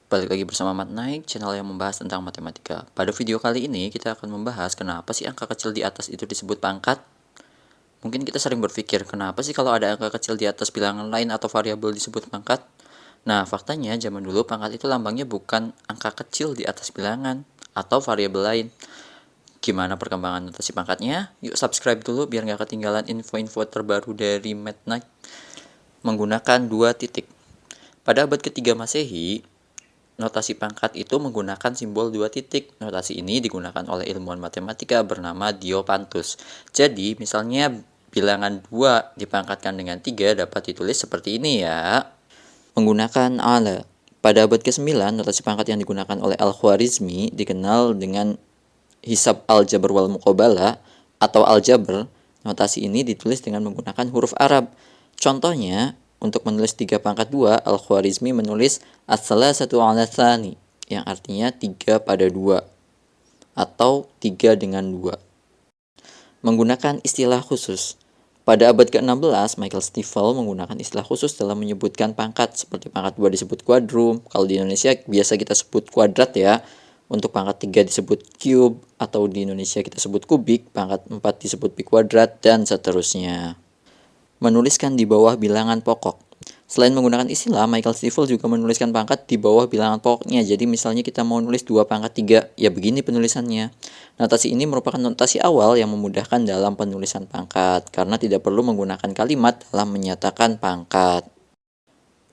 Balik lagi bersama Mat Naik, channel yang membahas tentang matematika. Pada video kali ini kita akan membahas kenapa sih angka kecil di atas itu disebut pangkat. Mungkin kita sering berpikir, kenapa sih kalau ada angka kecil di atas bilangan lain atau variabel disebut pangkat? Nah, faktanya zaman dulu pangkat itu lambangnya bukan angka kecil di atas bilangan atau variabel lain. Gimana perkembangan notasi pangkatnya? Yuk subscribe dulu biar nggak ketinggalan info-info terbaru dari Mat Naik. Menggunakan 2 titik. Pada abad ketiga Masehi, notasi pangkat itu menggunakan simbol 2 titik. Notasi ini digunakan oleh ilmuwan matematika bernama Diopantus. Jadi, misalnya bilangan 2 dipangkatkan dengan 3 dapat ditulis seperti ini ya. Menggunakan ala. Pada abad ke-9, notasi pangkat yang digunakan oleh Al-Khwarizmi dikenal dengan hisab al-jabr wal muqabalah atau aljabar. Notasi ini ditulis dengan menggunakan huruf Arab. Contohnya, untuk menulis 3 pangkat 2, Al-Khwarizmi menulis as-salasatu ala tsani, yang artinya 3 pada 2, atau 3 dengan 2. Menggunakan istilah khusus. Pada abad ke-16, Michael Stifel menggunakan istilah khusus dalam menyebutkan pangkat, seperti pangkat 2 disebut quadrum, kalau di Indonesia biasa kita sebut kuadrat ya. Untuk pangkat 3 disebut cube, atau di Indonesia kita sebut kubik, pangkat 4 disebut pi kuadrat, dan seterusnya. Menuliskan di bawah bilangan pokok. Selain menggunakan istilah, Michael Stifel juga menuliskan pangkat di bawah bilangan pokoknya. Jadi misalnya kita mau nulis 2 pangkat 3, ya begini penulisannya. Notasi ini merupakan notasi awal yang memudahkan dalam penulisan pangkat, karena tidak perlu menggunakan kalimat dalam menyatakan pangkat.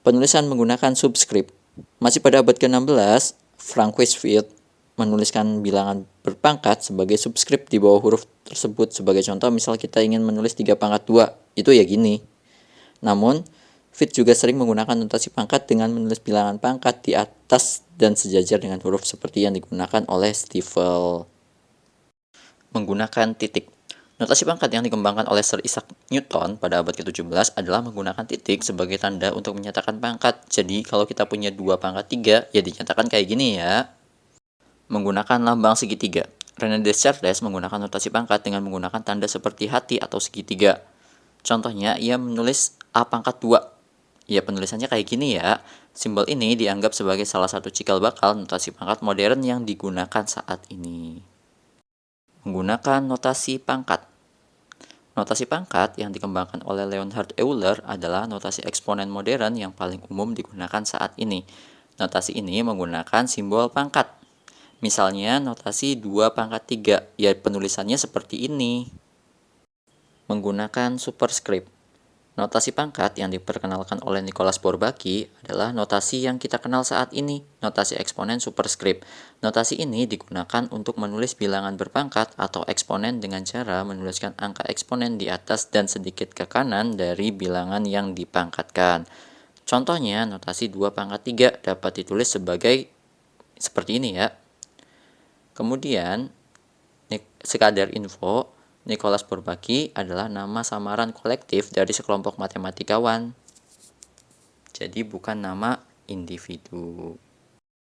Penulisan menggunakan subskrip. Masih pada abad ke-16, Frank Westfield menuliskan bilangan berpangkat sebagai subskrip di bawah huruf tersebut. Sebagai contoh, misal kita ingin menulis 3 pangkat 2, itu ya gini. Namun, Fitt juga sering menggunakan notasi pangkat dengan menulis bilangan pangkat di atas dan sejajar dengan huruf seperti yang digunakan oleh Stifel. Menggunakan titik. Notasi pangkat yang dikembangkan oleh Sir Isaac Newton pada abad ke-17 adalah menggunakan titik sebagai tanda untuk menyatakan pangkat. Jadi, kalau kita punya 2 pangkat 3, ya dinyatakan kayak gini ya. Menggunakan lambang segitiga. René Descartes menggunakan notasi pangkat dengan menggunakan tanda seperti hati atau segitiga. Contohnya, ia menulis A pangkat 2. Ya, penulisannya kayak gini ya. Simbol ini dianggap sebagai salah satu cikal bakal notasi pangkat modern yang digunakan saat ini. Menggunakan notasi pangkat. Notasi pangkat yang dikembangkan oleh Leonhard Euler adalah notasi eksponen modern yang paling umum digunakan saat ini. Notasi ini menggunakan simbol pangkat. Misalnya notasi 2 pangkat 3, ya penulisannya seperti ini. Menggunakan superscript. Notasi pangkat yang diperkenalkan oleh Nicholas Bourbaki adalah notasi yang kita kenal saat ini, notasi eksponen superscript. Notasi ini digunakan untuk menulis bilangan berpangkat atau eksponen dengan cara menuliskan angka eksponen di atas dan sedikit ke kanan dari bilangan yang dipangkatkan. Contohnya, notasi 2 pangkat 3 dapat ditulis sebagai seperti ini ya. Kemudian, sekadar info, Nicholas Bourbaki adalah nama samaran kolektif dari sekelompok matematikawan. Jadi bukan nama individu.